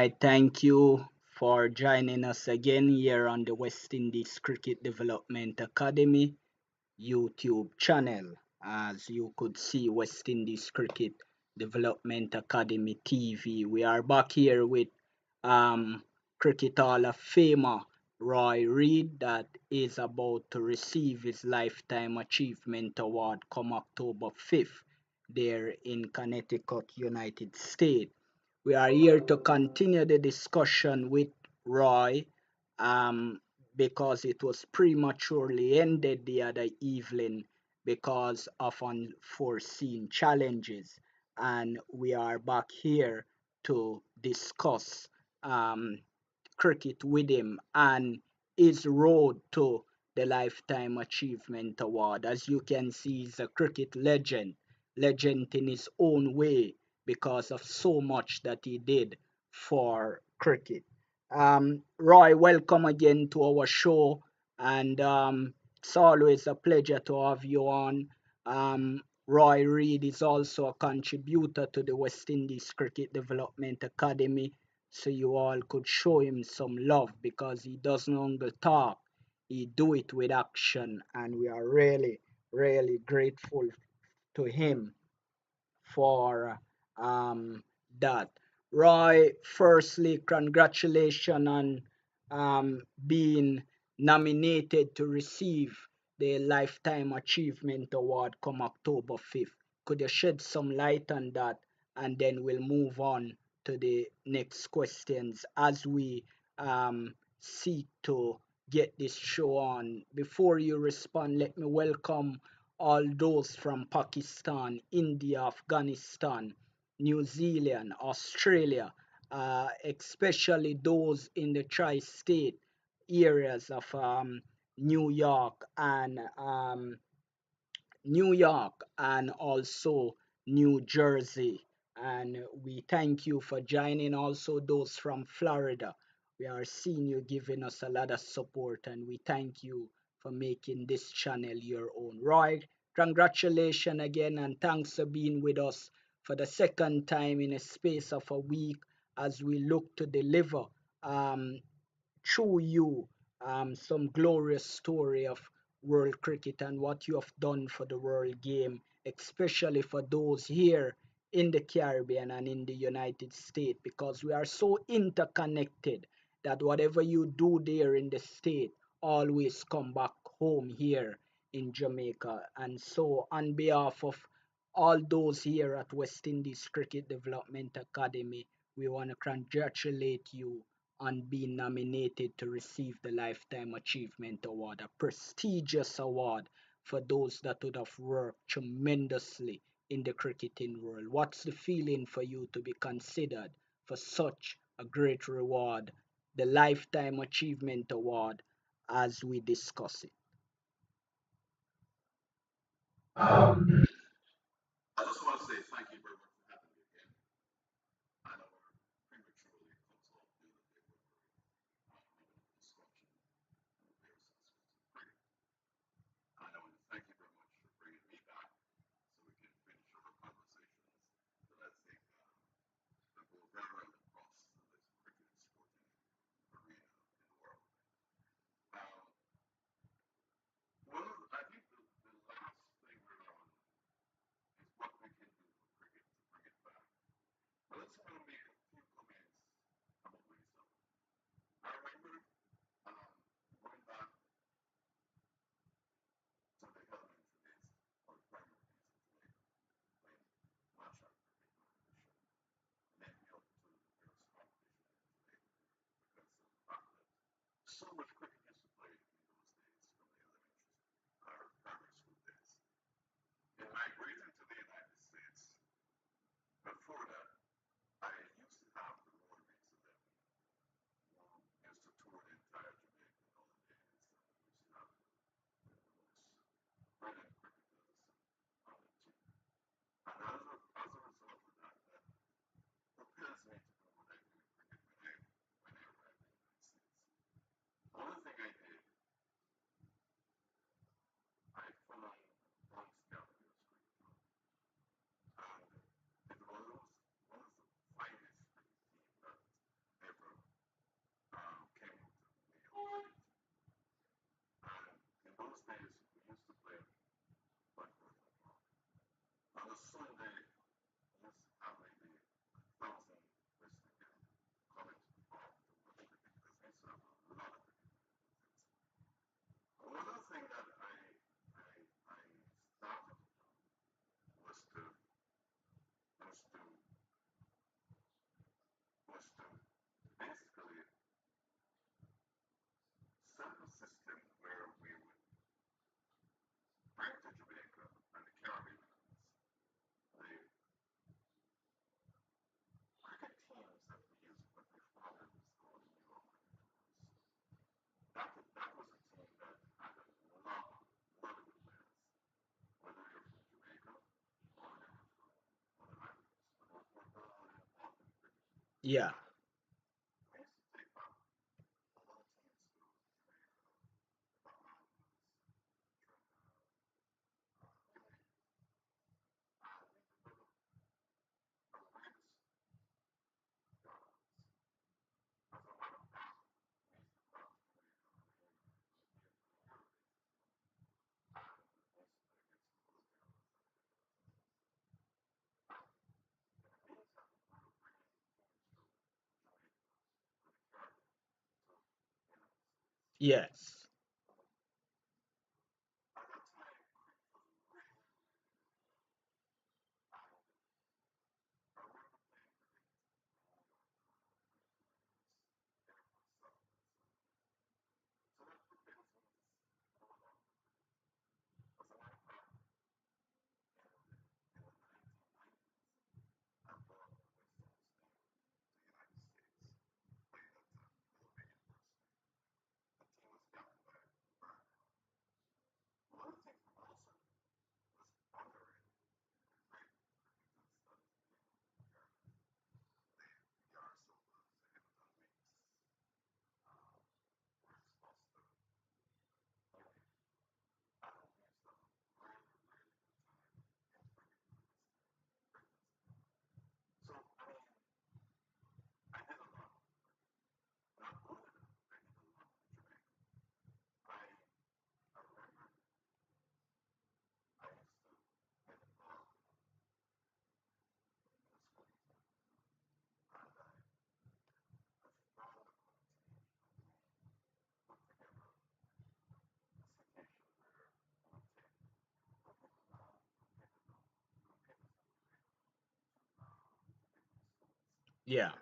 right, thank you for joining us again here on the West Indies Cricket Development Academy YouTube channel. As you could see, West Indies Cricket Development Academy TV. We are back here with um, Cricket Hall of Famer Ried that is about to receive his Lifetime Achievement Award come October 5th there in Connecticut, United States. We are here to continue the discussion with Roy um, because it was prematurely ended the other evening because of unforeseen challenges. And we are back here to discuss um, cricket with him and his road to the Lifetime Achievement Award. As you can see, he's a cricket legend in his own way because of so much that he did for cricket. Roy, welcome again to our show, and it's always a pleasure to have you on. Roy Reed is also a contributor to the West Indies Cricket Development Academy, so you all could show him some love because he doesn't only talk, he do it with action, and we are really grateful to him for that. Roy, firstly, congratulations on being nominated to receive the Lifetime Achievement Award come October 5th. Could you shed some light on that? And then we'll move on to the next questions as we seek to get this show on. Before you respond, let me welcome all those from Pakistan, India, Afghanistan, New Zealand, Australia, especially those in the tri-state areas of New York and also New Jersey. And we thank you for joining. Also, those from Florida. We are seeing you giving us a lot of support, and we thank you for making this channel your own. Right? Congratulations again, and thanks for being with us for the second time in a space of a week as we look to deliver um, through you some glorious story of world cricket and what you have done for the world game, especially for those here in the Caribbean and in the United States, because we are so interconnected that whatever you do there in the state always come back home here in Jamaica. And so on behalf of all those here at West Indies Cricket Development Academy, we want to congratulate you on being nominated to receive the Lifetime Achievement Award, a prestigious award for those that would have worked tremendously in the cricketing world. What's the feeling for you to be considered for such a great reward, the Lifetime Achievement Award, as we discuss it? Yeah. Yes. Yeah.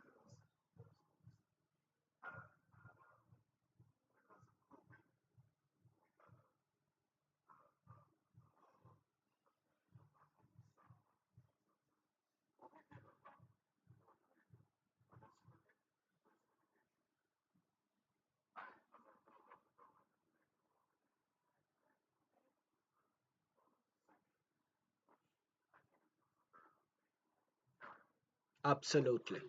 Absolutely.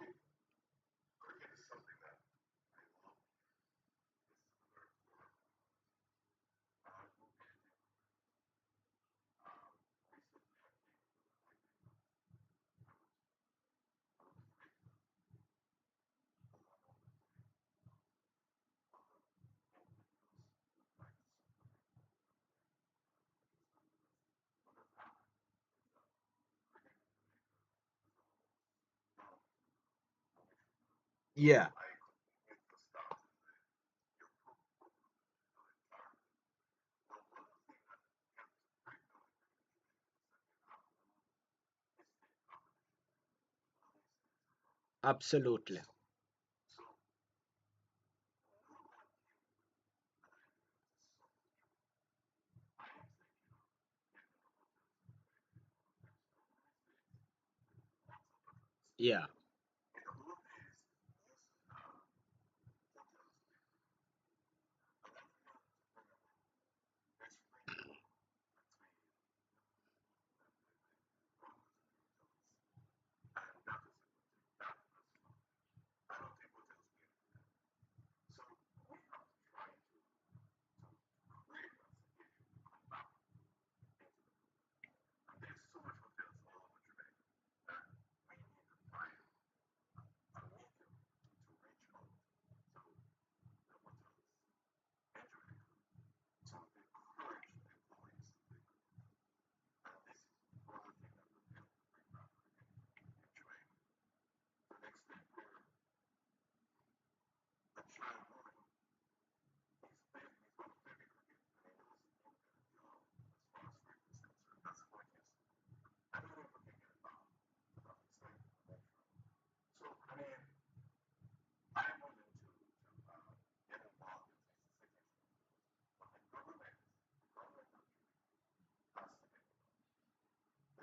Yeah. Absolutely. Yeah.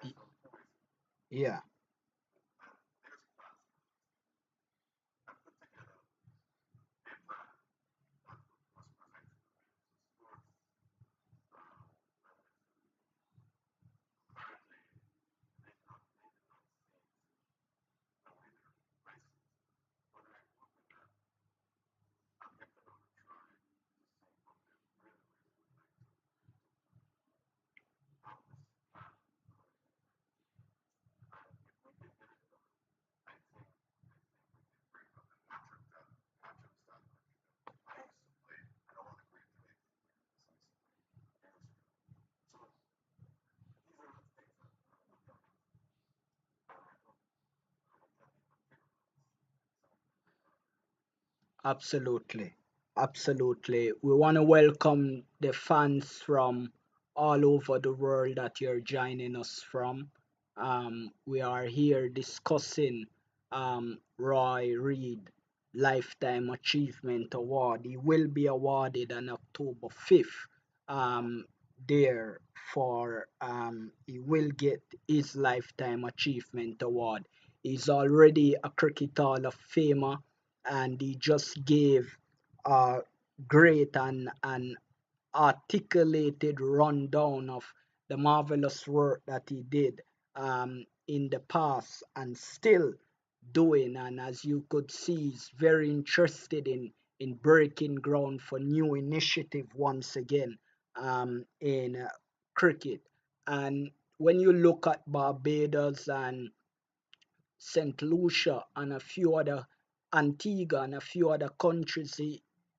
Y- Yeah. Absolutely. Absolutely. We want to welcome the fans from all over the world that you're joining us from. We are here discussing Ried Lifetime Achievement Award. He will be awarded on October 5th. Therefore, he will get his Lifetime Achievement Award. He's already a Cricket Hall of Famer, and he just gave a great and articulated rundown of the marvelous work that he did in the past and still doing. And as you could see, he's very interested in breaking ground for new initiative once again in cricket. And when you look at Barbados and St. Lucia and a few other Antigua and a few other countries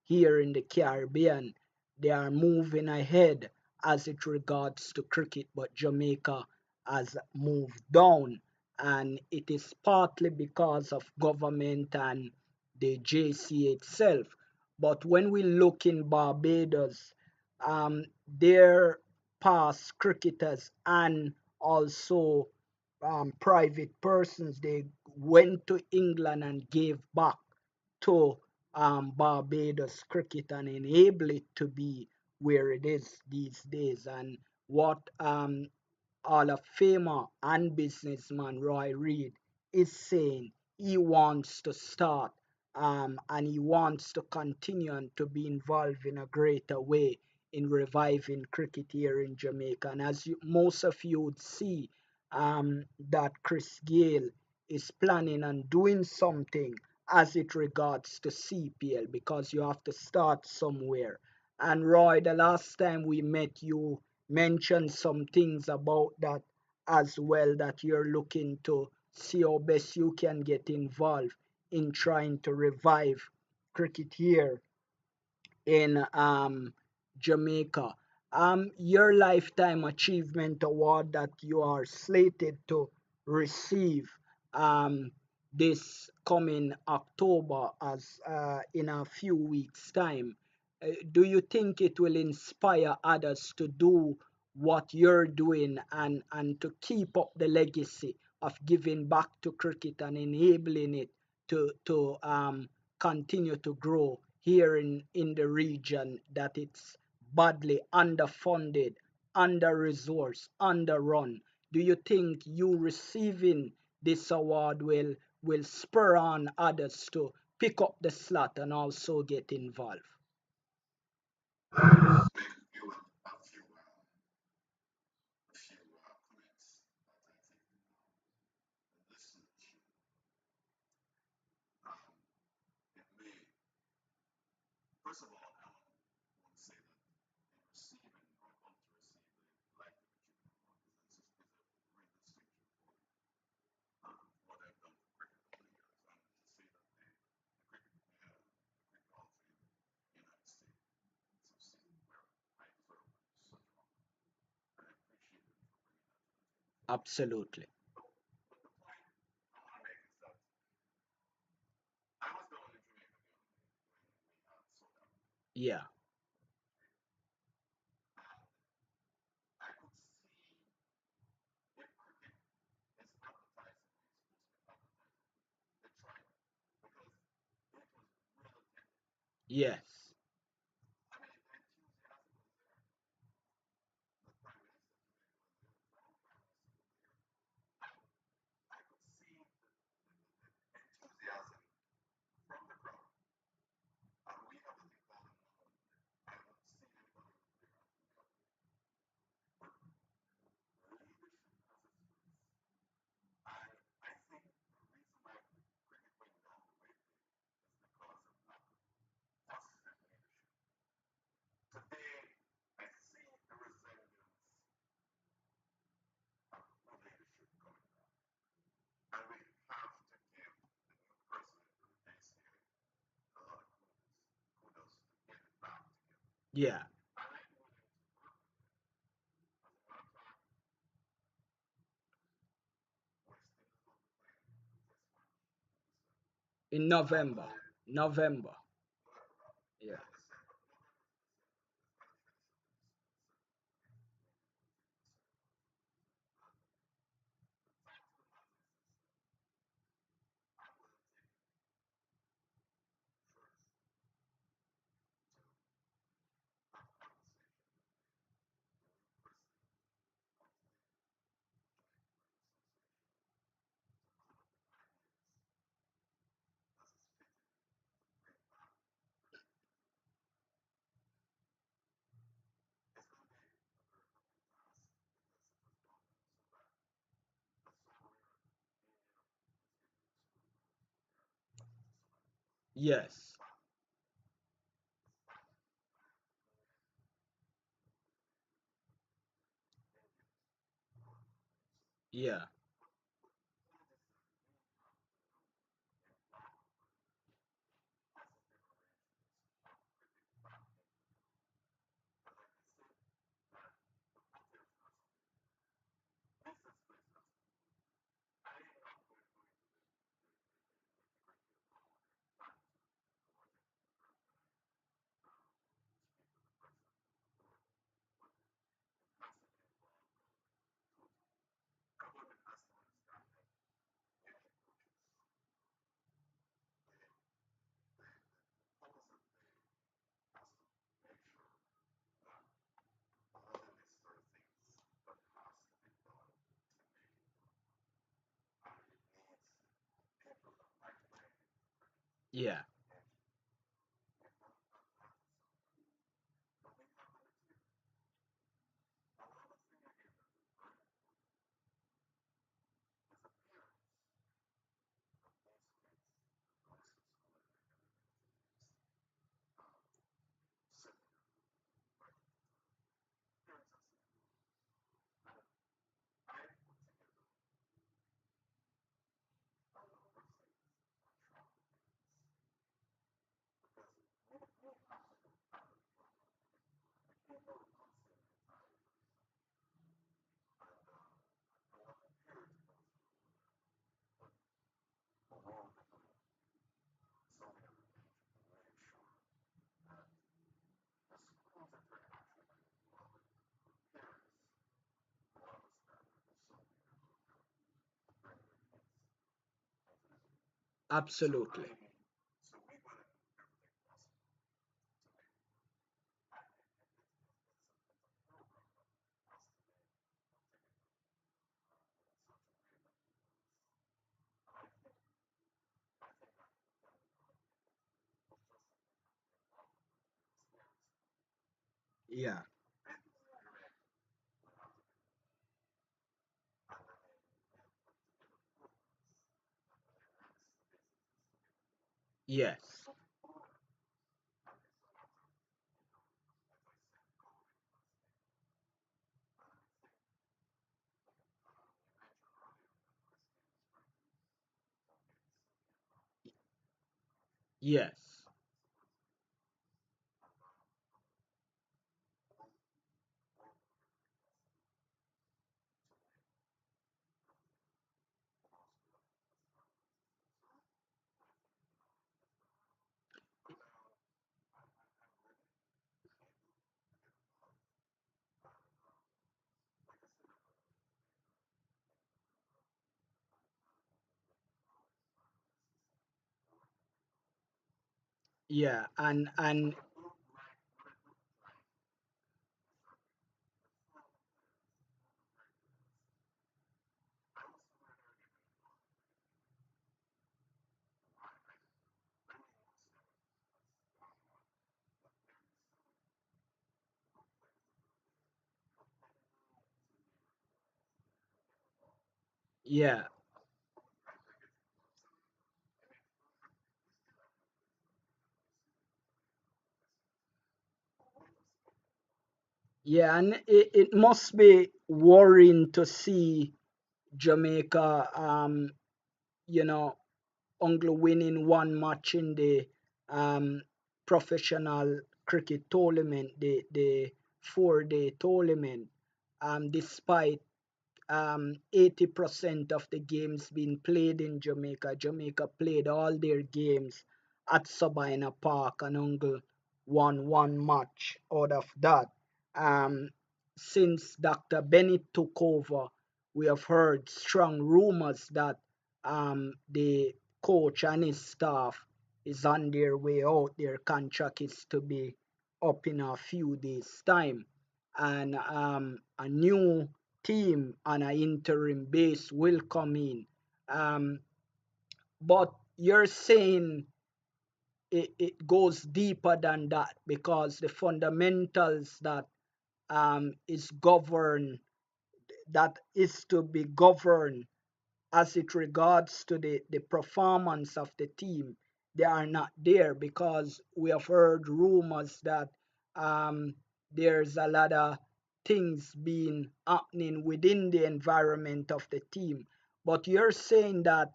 here in the Caribbean, they are moving ahead as it regards to cricket, but Jamaica has moved down, and it is partly because of government and the JCA itself. But when we look in Barbados, their past cricketers and also private persons, they went to England and gave back to Barbados cricket and enable it to be where it is these days. And what Hall of Famer and businessman Roy Reid is saying, he wants to start and he wants to continue and to be involved in a greater way in reviving cricket here in Jamaica. And as most of you would see, that Chris Gale is planning on doing something as it regards to CPL, because you have to start somewhere. And Roy, the last time we met, you mentioned some things about that as well, that you're looking to see how best you can get involved in trying to revive cricket here in Jamaica. Your Lifetime Achievement Award that you are slated to receive um, this coming October, as in a few weeks' time. Do you think it will inspire others to do what you're doing and to keep up the legacy of giving back to cricket and enabling it to continue to grow here in the region that it's badly underfunded, under-resourced, underrun? Do you think you receiving this award will spur on others to pick up the slot and also get involved? Absolutely. Yeah. Yes. Yeah. In November. November. Yeah. Yes. Yeah. Yeah. Absolutely. Yeah. Yes. Yes. Yeah. And yeah. Yeah, and it must be worrying to see Jamaica, you know, only winning one match in the um, professional cricket tournament, the 4-day tournament, despite 80% of the games being played in Jamaica. Jamaica played all their games at Sabina Park and Uncle won one match out of that. Um, since Dr. Bennett took over, we have heard strong rumors that the coach and his staff is on their way out. Their contract is to be up in a few days' time. And a new team on an interim base will come in. Um, but you're saying it goes deeper than that because the fundamentals that is governed, that is to be governed as it regards to the performance of the team, they are not there because we have heard rumors that um, there's a lot of things being happening within the environment of the team. But you're saying that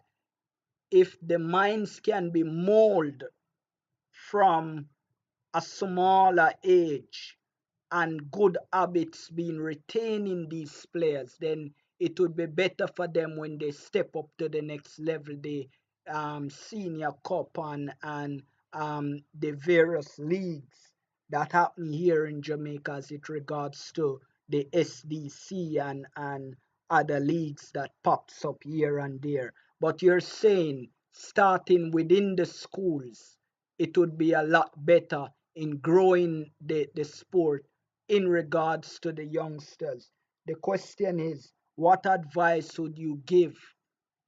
if the minds can be molded from a smaller age and good habits being retained in these players, then it would be better for them when they step up to the next level, the senior cup and the various leagues that happen here in Jamaica as it regards to the SDC and other leagues that pops up here and there. But you're saying starting within the schools, it would be a lot better in growing the sport in regards to the youngsters. The question is, what advice would you give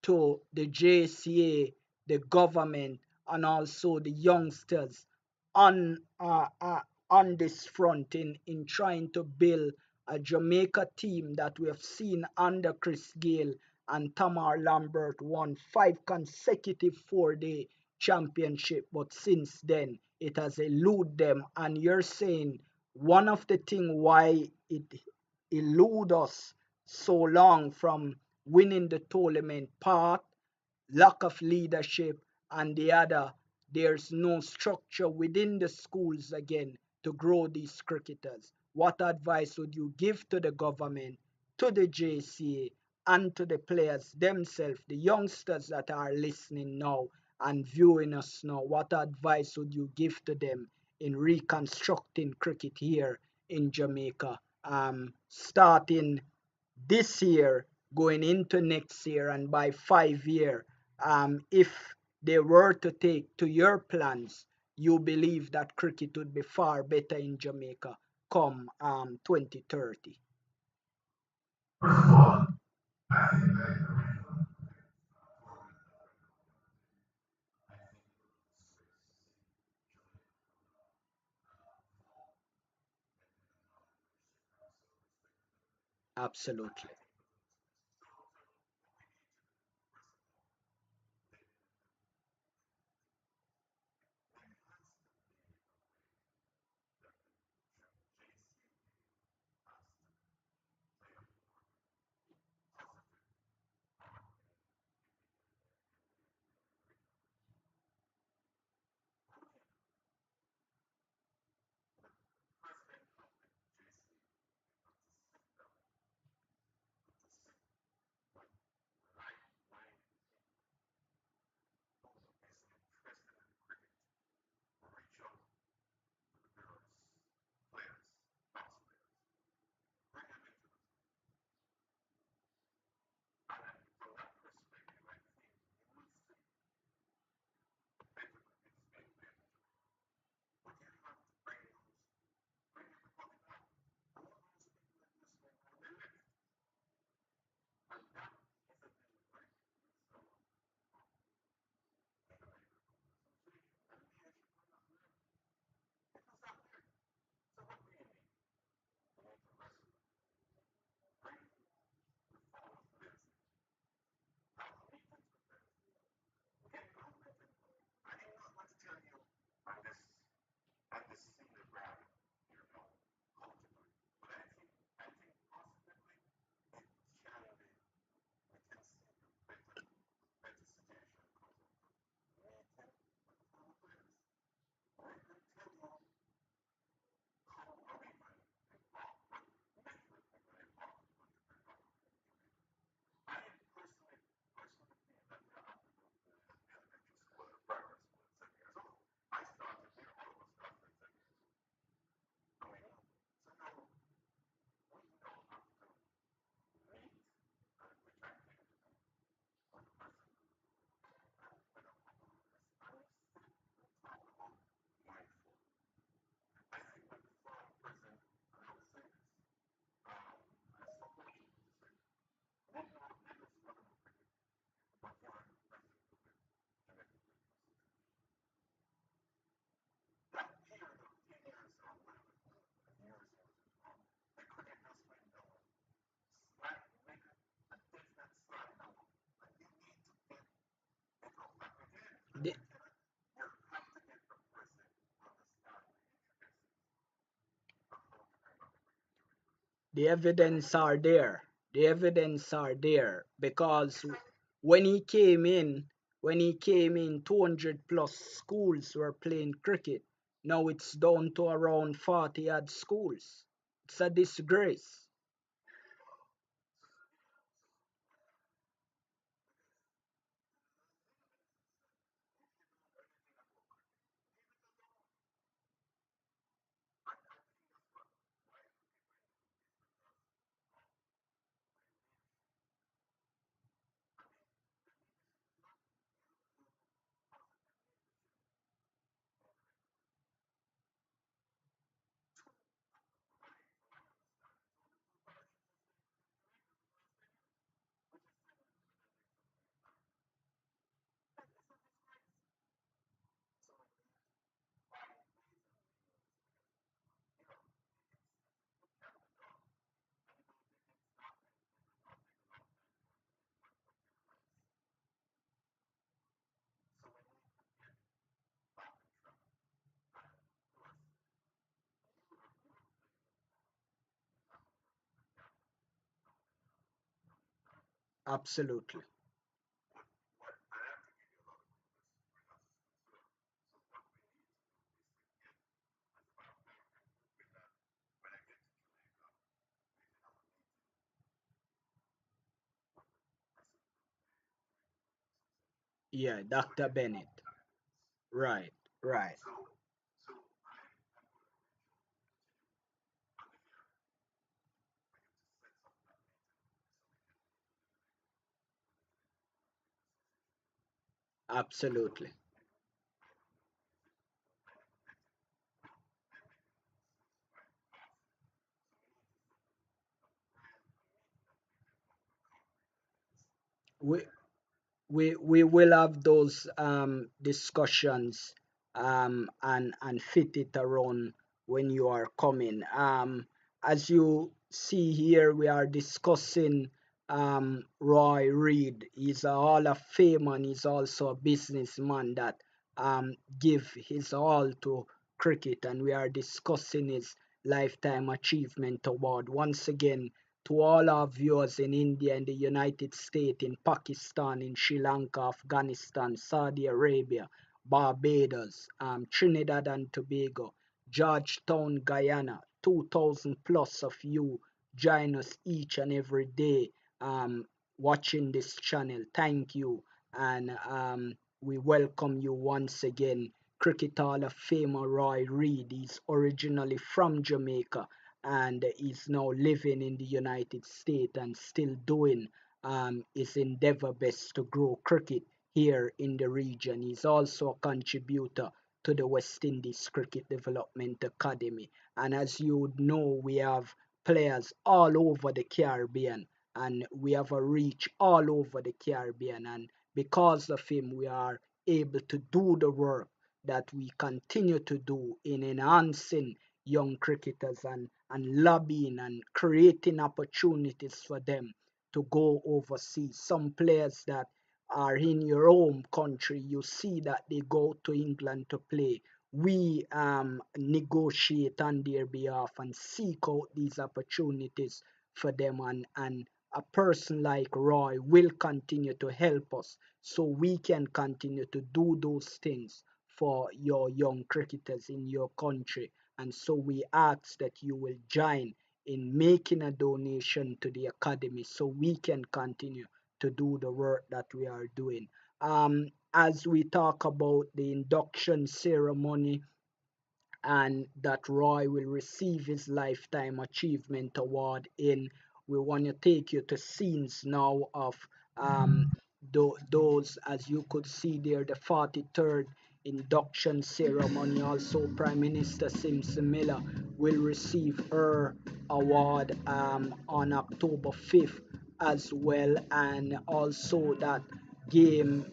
to the JCA, the government, and also the youngsters on on this front in trying to build a Jamaica team that we have seen under Chris Gale and Tamar Lambert won 5 consecutive 4-day championship, but since then it has eluded them. And you're saying one of the things why it elude us so long from winning the tournament part, lack of leadership, and the other, there's no structure within the schools again to grow these cricketers. What advice would you give to the government, to the JCA, and to the players themselves, the youngsters that are listening now and viewing us now? What advice would you give to them in reconstructing cricket here in Jamaica, starting this year, going into next year, and by 5 year, if they were to take to your plans, you believe that cricket would be far better in Jamaica come 2030? Absolutely. The evidence are there. The evidence are there because when he came in, when he came in, 200 plus schools were playing cricket. Now it's down to around 40 odd schools. It's a disgrace. Absolutely. Yeah, Dr. Bennett. Right, right. Absolutely. We we will have those discussions and fit it around when you are coming. As you see here, we are discussing Roy Reed. He's a Hall of Fame and he's also a businessman that give his all to cricket, and we are discussing his lifetime achievement award. Once again, to all our viewers in India, in the United States, in Pakistan, in Sri Lanka, Afghanistan, Saudi Arabia, Barbados, Trinidad and Tobago, Georgetown, Guyana, 2,000 plus of you join us each and every day watching this channel. Thank you. And we welcome you once again. Cricket Hall of Famer Roy Reed is originally from Jamaica and is now living in the United States and still doing his endeavor best to grow cricket here in the region. He's also a contributor to the West Indies Cricket Development Academy. And as you would know, we have players all over the Caribbean and we have a reach all over the Caribbean. And because of him, we are able to do the work that we continue to do in enhancing young cricketers and lobbying and creating opportunities for them to go overseas. Some players that are in your home country, you see that they go to England to play. We negotiate on their behalf and seek out these opportunities for them, and a person like Roy will continue to help us so we can continue to do those things for your young cricketers in your country. And so we ask that you will join in making a donation to the academy so we can continue to do the work that we are doing. As we talk about the induction ceremony and that Roy will receive his Lifetime Achievement Award in. We want to take you to scenes now of um, those, as you could see there, the 43rd induction ceremony. Also, Prime Minister Simpson Miller will receive her award on October 5th as well, and also that game,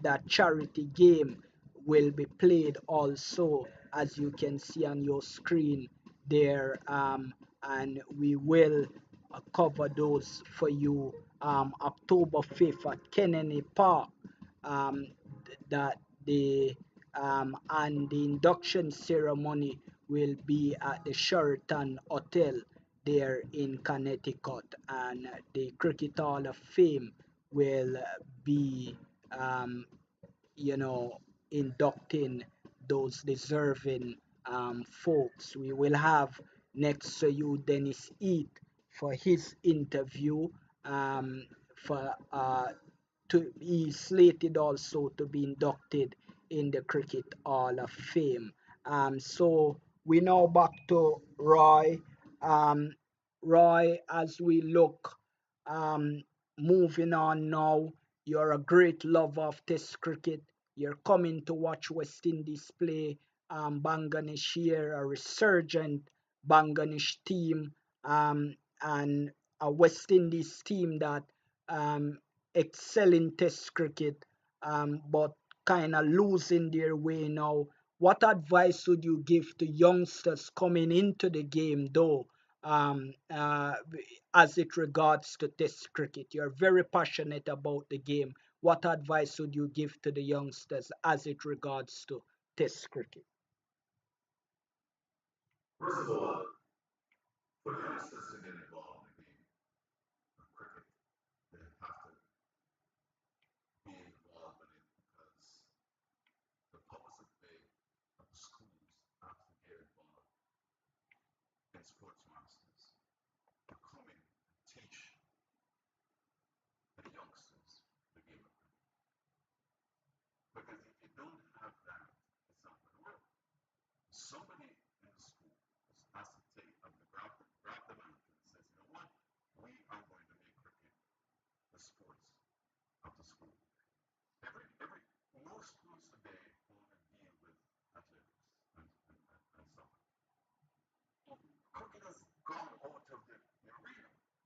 that charity game will be played also, as you can see on your screen there, and we will cover those for you October 5th at Kennedy Park. um, that the and the induction ceremony will be at the Sheraton Hotel there in Connecticut, and the Cricket Hall of Fame will be, um, you know, inducting those deserving folks. We will have next to you Dennis Eat for his interview, um, for to be slated also to be inducted in the Cricket Hall of Fame. So we now back to Roy. Um, Roy, as we look, um, moving on now, you're a great lover of Test cricket. You're coming to watch West Indies play. Bangladesh here, a resurgent Bangladesh team, and a West Indies team that um, excel in Test cricket, but kind of losing their way now. What advice would you give to youngsters coming into the game, though, um, uh, as it regards to Test cricket? You're very passionate about the game. What advice would you give to the youngsters as it regards to Test cricket?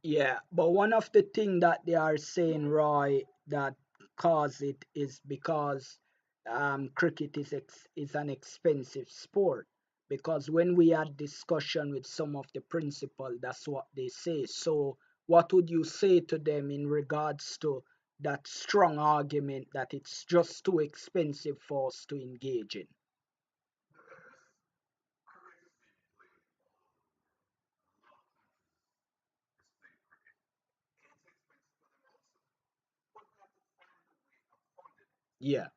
Yeah, but one of the thing that they are saying, Roy, that cause it is because cricket is an expensive sport. Because when we had discussion with some of the principal, that's what they say. So, what would you say to them in regards to that strong argument that it's just too expensive for us to engage in? Yeah,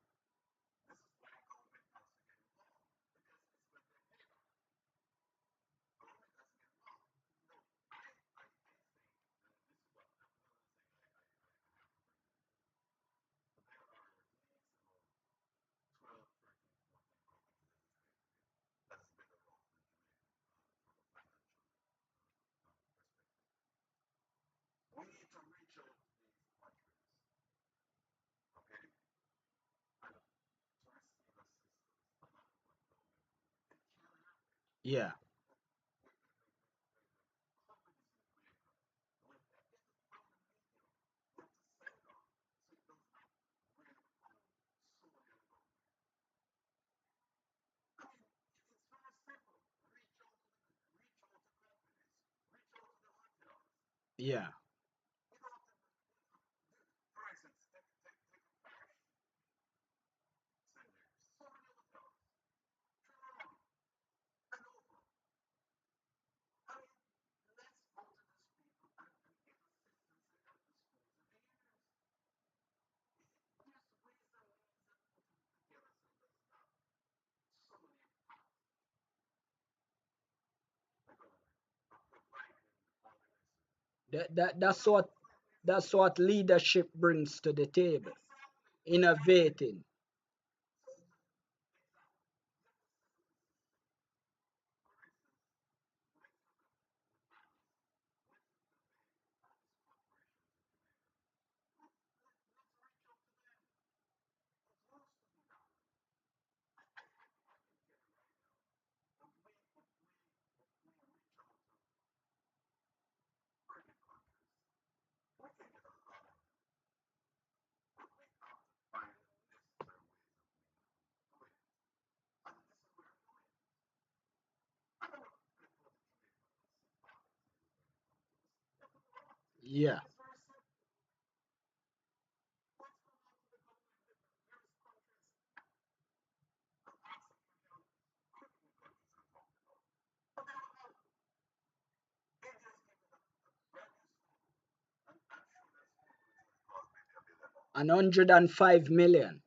yeah, yeah, that's what that's what leadership brings to the table. Innovating. Yeah, 105 million.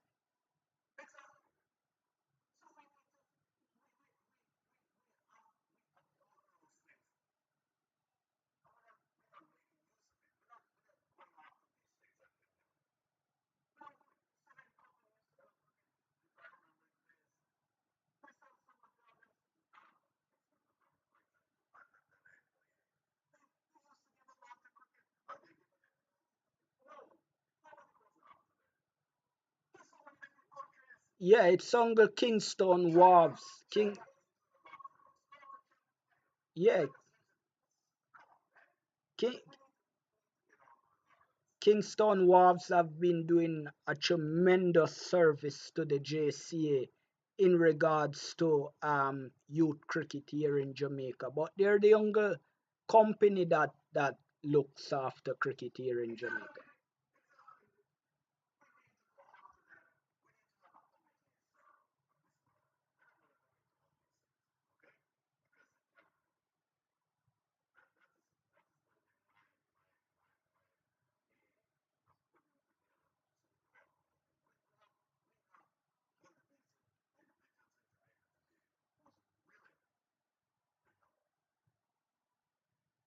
Yeah, it's under Kingston Wolves. Yeah, King, Kingston Wolves have been doing a tremendous service to the JCA in regards to youth cricket here in Jamaica. But they're the younger company that looks after cricket here in Jamaica.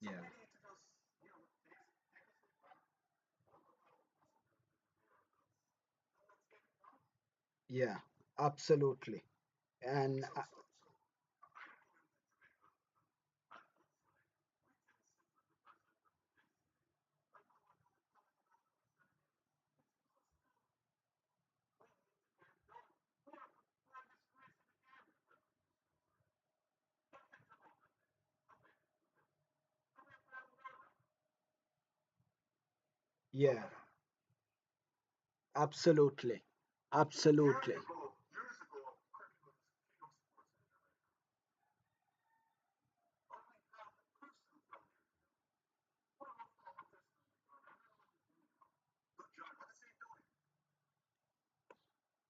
Yeah. Yeah, absolutely. And yeah, absolutely. Absolutely.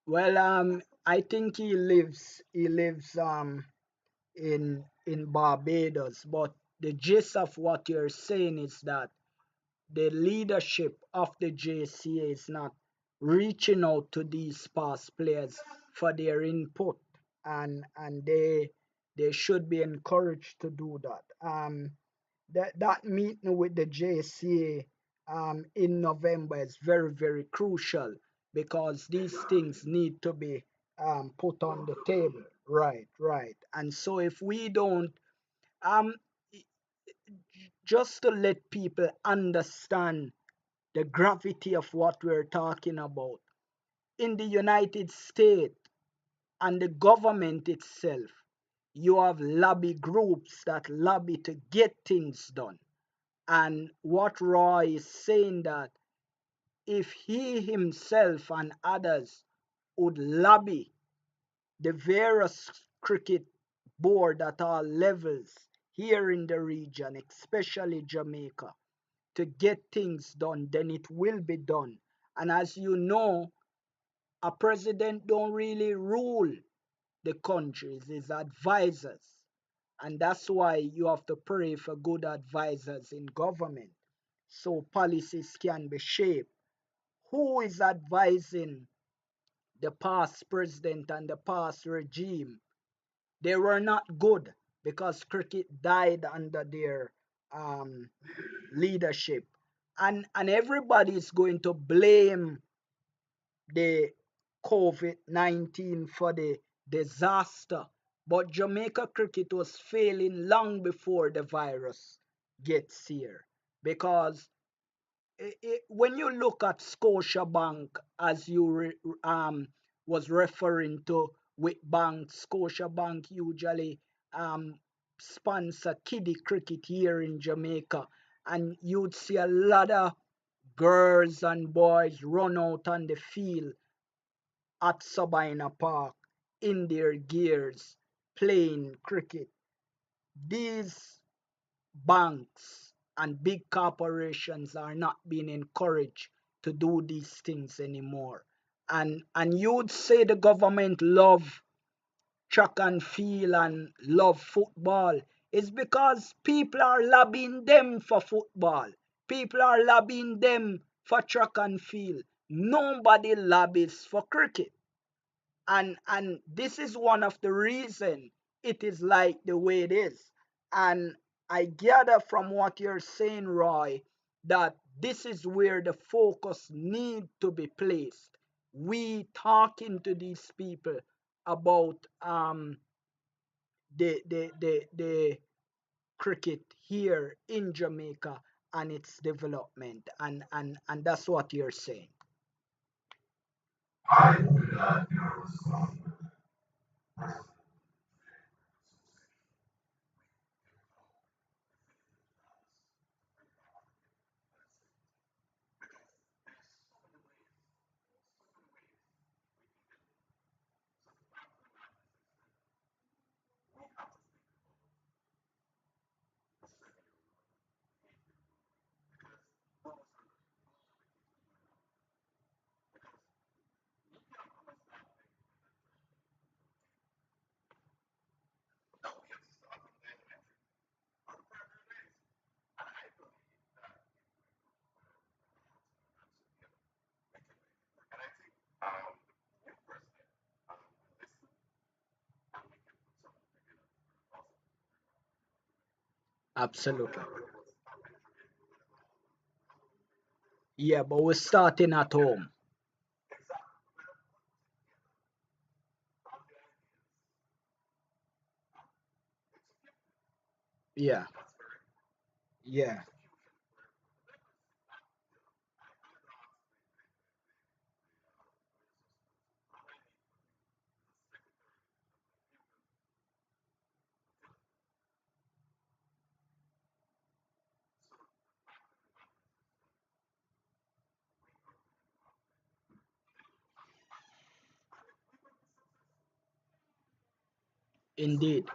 Well, I think he lives in Barbados, but the gist of what you're saying is that the leadership of the JCA is not reaching out to these past players for their input, and they should be encouraged to do that. That meeting with the JCA in November is very crucial because these things need to be put on the table. Right, right. And so if we don't um just to let people understand the gravity of what we're talking about. In the United States and the government itself, you have lobby groups that lobby to get things done. And what Roy is saying that if he himself and others would lobby the various cricket board at all levels here in the region, especially Jamaica, to get things done, then it will be done. And as you know, a president don't really rule the countries, his advisors. And that's why you have to pray for good advisors in government so policies can be shaped. Who is advising the past president and the past regime? They were not good because cricket died under their um, leadership. And everybody is going to blame the COVID-19 for the disaster. But Jamaica cricket was failing long before the virus gets here. Because when you look at Scotiabank, as you was referring to with bank, Scotiabank usually sponsor kiddie cricket here in Jamaica, and you'd see a lot of girls and boys run out on the field at Sabina Park in their gears playing cricket. These banks and big corporations are not being encouraged to do these things anymore. And you'd say the government love track and field and love football. It's because people are lobbying them for football. People are lobbying them for track and field. Nobody lobbies for cricket. And this is one of the reason it is like the way it is. And I gather from what you're saying, Roy, that this is where the focus need to be placed. We talking to these people about the cricket here in Jamaica and its development, and that's what you're saying. Absolutely. Yeah, but we're starting at home. Yeah, yeah, indeed.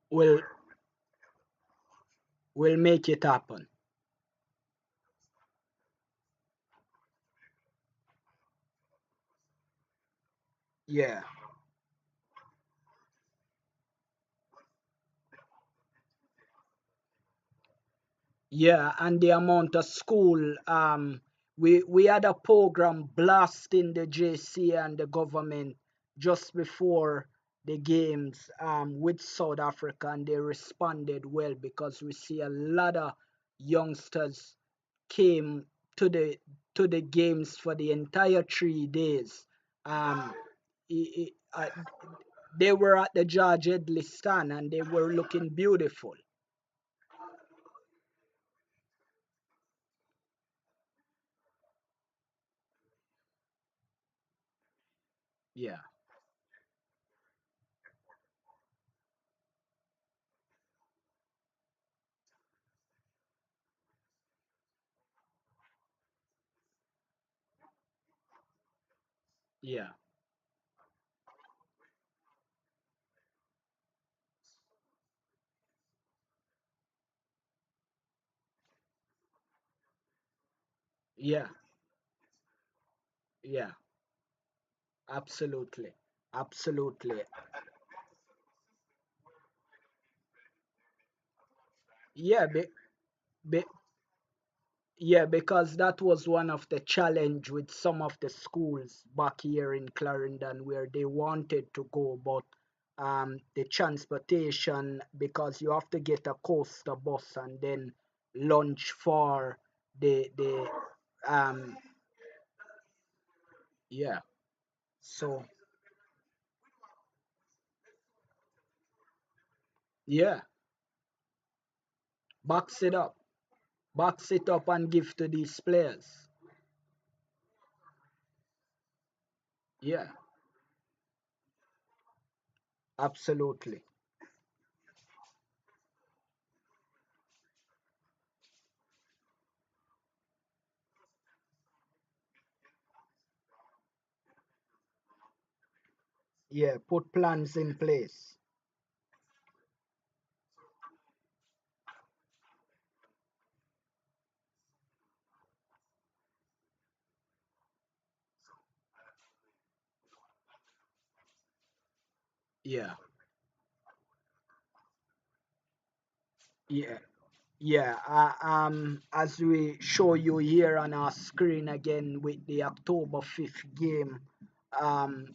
We'll we'll make it happen. Yeah. Yeah, and the amount of school, we had a program blasting the JC and the government just before the games with South Africa, and they responded well because we see a lot of youngsters came to the games for the entire 3 days. Um, i- i- uh, they were at the George Headley stand and they were looking beautiful. Yeah, yeah, yeah. Yeah, absolutely. Absolutely. Yeah, be, yeah, because that was one of the challenge with some of the schools back here in Clarendon where they wanted to go, but the transportation, because you have to get a coaster bus and then lunch for the um yeah. So yeah, box it up. Box it up and give to these players. Yeah, absolutely. Yeah, put plans in place. Yeah, yeah. Yeah, as we show you here on our screen again with the October 5th game um,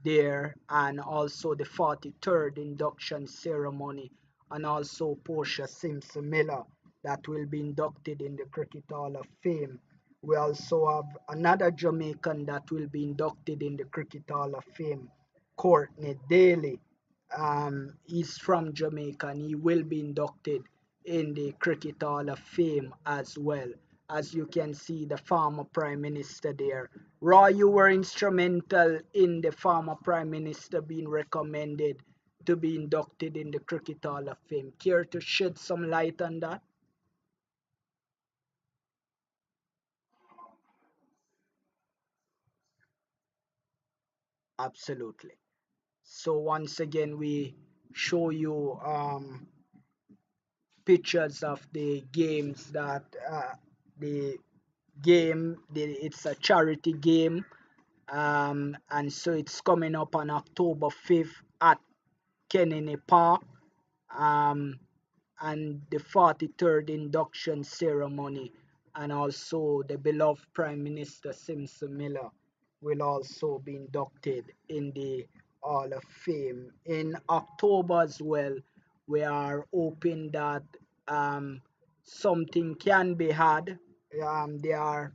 there, and also the 43rd induction ceremony, and also Portia Simpson Miller that will be inducted in the Cricket Hall of Fame. We also have another Jamaican that will be inducted in the Cricket Hall of Fame, Courtney Daly. He's from Jamaica and he will be inducted in the Cricket Hall of Fame as well. As you can see, the former Prime Minister there. Roy, you were instrumental in the former Prime Minister being recommended to be inducted in the Cricket Hall of Fame. Care to shed some light on that? Absolutely. So once again, we show you pictures of the games that the it's a charity game, and so it's coming up on October 5th at Kennedy Park, um, and the 43rd induction ceremony, and also the beloved Prime Minister Simpson Miller will also be inducted in the Hall of Fame. In October as well, we are hoping that something can be had. There are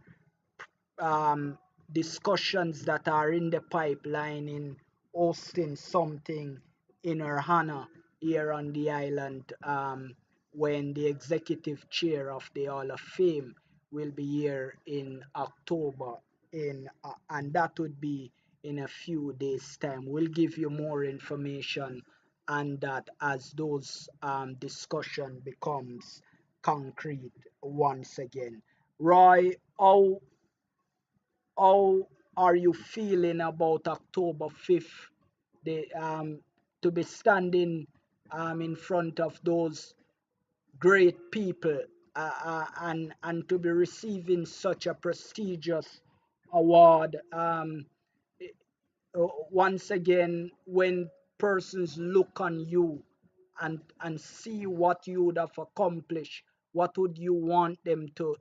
um, discussions that are in the pipeline in hosting something in her honor here on the island, when the executive chair of the Hall of Fame will be here in October, and that would be in a few days time. We'll give you more information on that as those discussion becomes concrete once again. Roy, how are you feeling about October 5th? The to be standing in front of those great people, and to be receiving such a prestigious award. Once again, when persons look on you and see what you would have accomplished, what would you want them to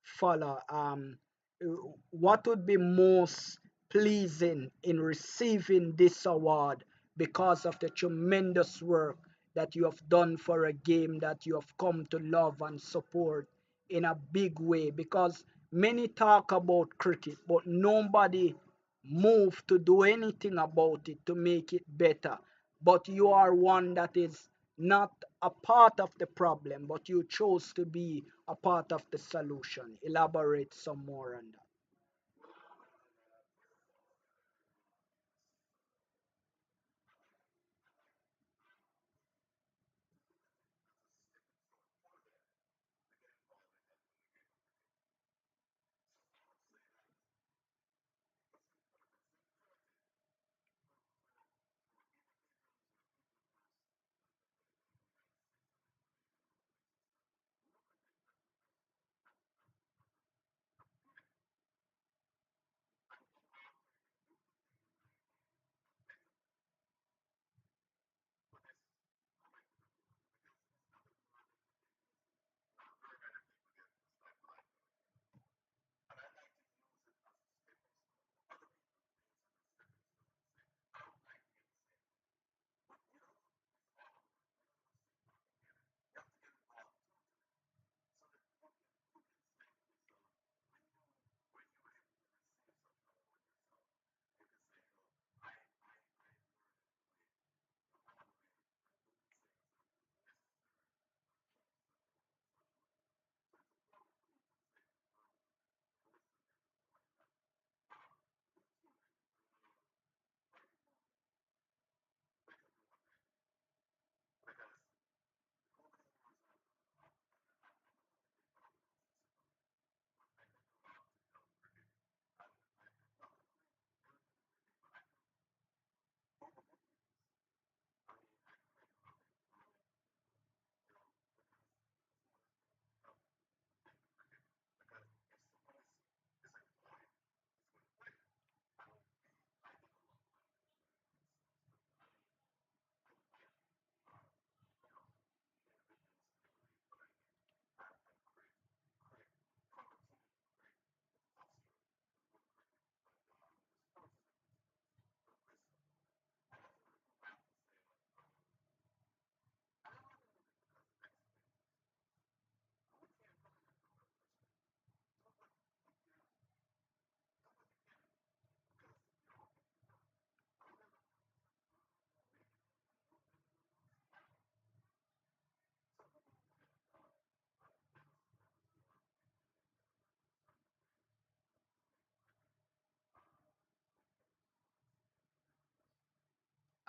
follow? What would be most pleasing in receiving this award because of the tremendous work that you have done for a game that you have come to love and support in a big way? Because many talk about cricket, but nobody move to do anything about it to make it better. But you are one that is not a part of the problem, but you chose to be a part of the solution. Elaborate some more on that.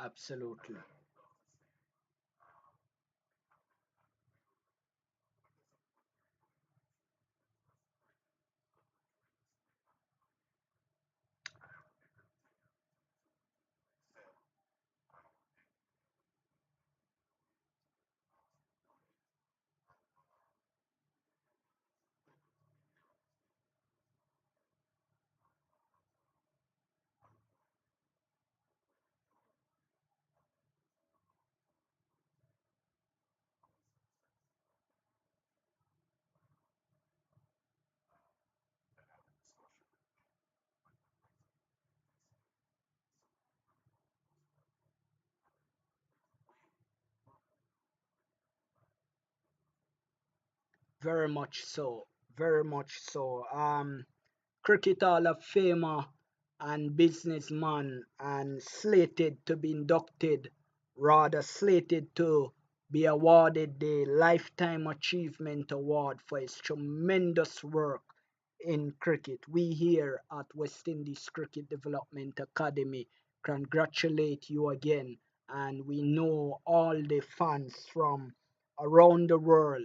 Absolutely. Very much so. Very much so. Cricket Hall of Famer and businessman and slated to be inducted, rather slated to be awarded the Lifetime Achievement Award for his tremendous work in cricket. We here at West Indies Cricket Development Academy congratulate you again, and we know all the fans from around the world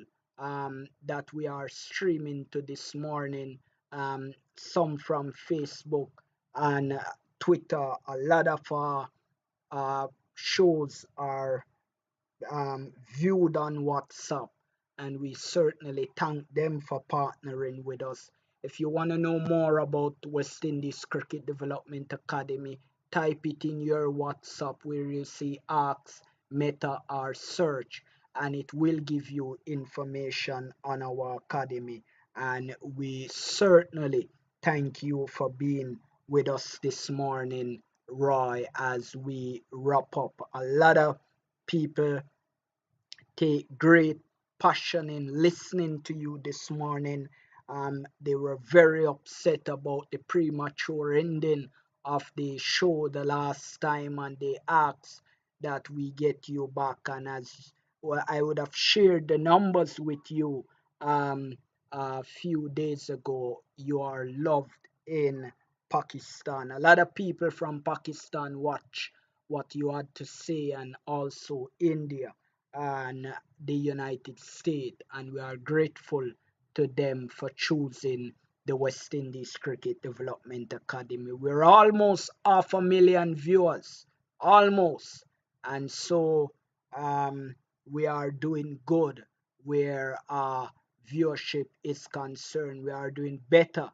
that we are streaming to this morning, some from Facebook and Twitter. A lot of shows are viewed on WhatsApp, and we certainly thank them for partnering with us. If you want to know more about West Indies Cricket Development Academy, type it in your WhatsApp where you see Ask, Meta, or Search, and it will give you information on our academy. And we certainly thank you for being with us this morning, Roy, as we wrap up. A lot of people take great passion in listening to you this morning. They were very upset about the premature ending of the show the last time, and they asked that we get you back. And as well, I would have shared the numbers with you um, a few days ago. You are loved in Pakistan. A lot of people from Pakistan watch what you had to say, and also India and the United States, and we are grateful to them for choosing the West Indies Cricket Development Academy. We're almost 500,000 viewers, almost, and so um, we are doing good where our viewership is concerned. We are doing better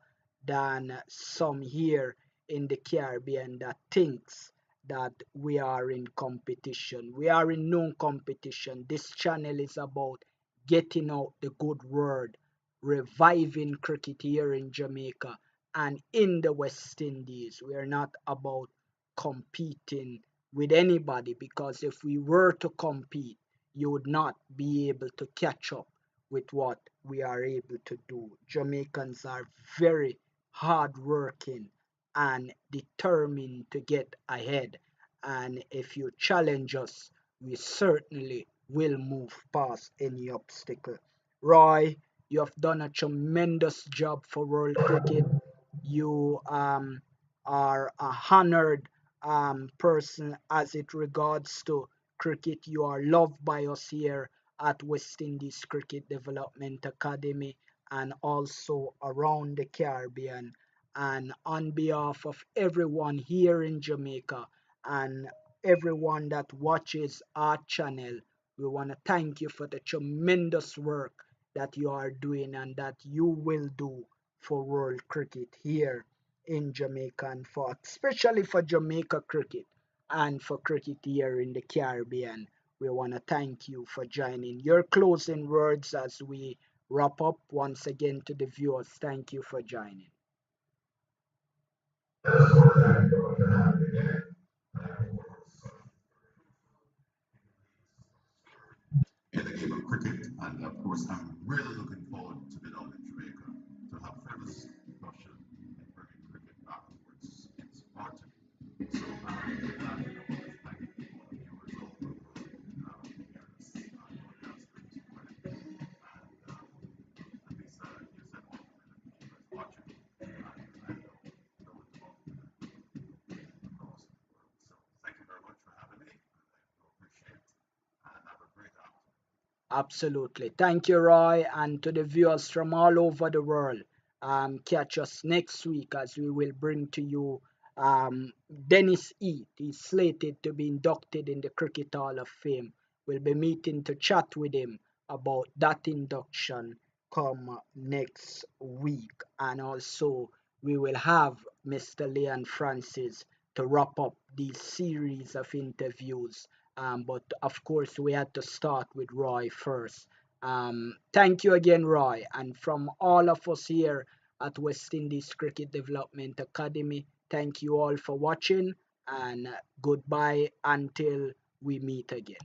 than some here in the Caribbean that thinks that we are in competition. We are in no competition. This channel is about getting out the good word, reviving cricket here in Jamaica and in the West Indies. We are not about competing with anybody, because if we were to compete, you would not be able to catch up with what we are able to do. Jamaicans are very hardworking and determined to get ahead. And if you challenge us, we certainly will move past any obstacle. Roy, you have done a tremendous job for world cricket. You are a honored person as it regards to cricket. You are loved by us here at West Indies Cricket Development Academy and also around the Caribbean. And on behalf of everyone here in Jamaica and everyone that watches our channel, we want to thank you for the tremendous work that you are doing and that you will do for world cricket here in Jamaica, and for especially for Jamaica cricket and for cricket here in the Caribbean. We want to thank you for joining. Your closing words as we wrap up. Once again to the viewers, thank you for joining. Absolutely. Thank you, Roy, and to the viewers from all over the world. Catch us next week as we will bring to you Dennis Eat. He's slated to be inducted in the Cricket Hall of Fame. We'll be meeting to chat with him about that induction come next week. And also, we will have Mr. Leon Francis to wrap up this series of interviews, but of course, we had to start with Roy first. Thank you again, Roy. And from all of us here at West Indies Cricket Development Academy, thank you all for watching and goodbye until we meet again.